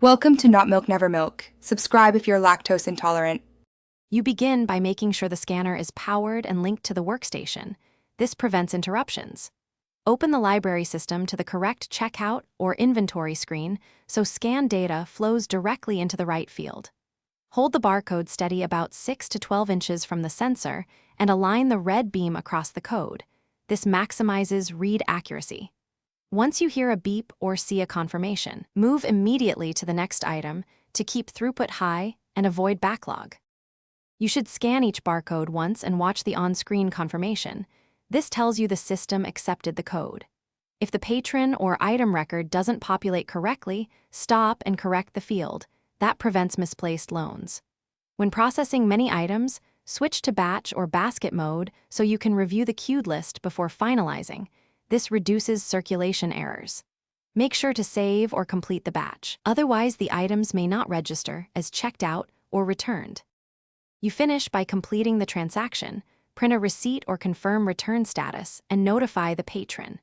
Welcome to Not Milk Never Milk. Subscribe if you're lactose intolerant. You begin by making sure the scanner is powered and linked to the workstation. This prevents interruptions. Open the library system to the correct checkout or inventory screen so scan data flows directly into the right field. Hold the barcode steady about 6 to 12 inches from the sensor and align the red beam across the code. This maximizes read accuracy. Once you hear a beep or see a confirmation, move immediately to the next item to keep throughput high and avoid backlog. You should scan each barcode once and watch the on-screen confirmation. This tells you the system accepted the code. If the patron or item record doesn't populate correctly, stop and correct the field. That prevents misplaced loans. When processing many items, switch to batch or basket mode so you can review the queued list before finalizing. This reduces circulation errors. Make sure to save or complete the batch. Otherwise, the items may not register as checked out or returned. You finish by completing the transaction, print a receipt or confirm return status, and notify the patron.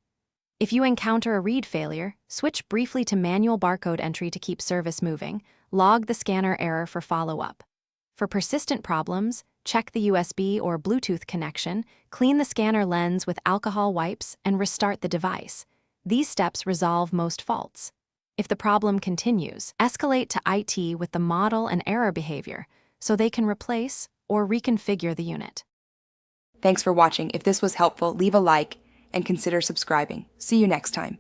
If you encounter a read failure, switch briefly to manual barcode entry to keep service moving. Log the scanner error for follow-up. For persistent problems, check the USB or Bluetooth connection, clean the scanner lens with alcohol wipes, and restart the device. These steps resolve most faults. If the problem continues, escalate to IT with the model and error behavior so they can replace or reconfigure the unit. Thanks for watching. If this was helpful, leave a like and consider subscribing. See you next time.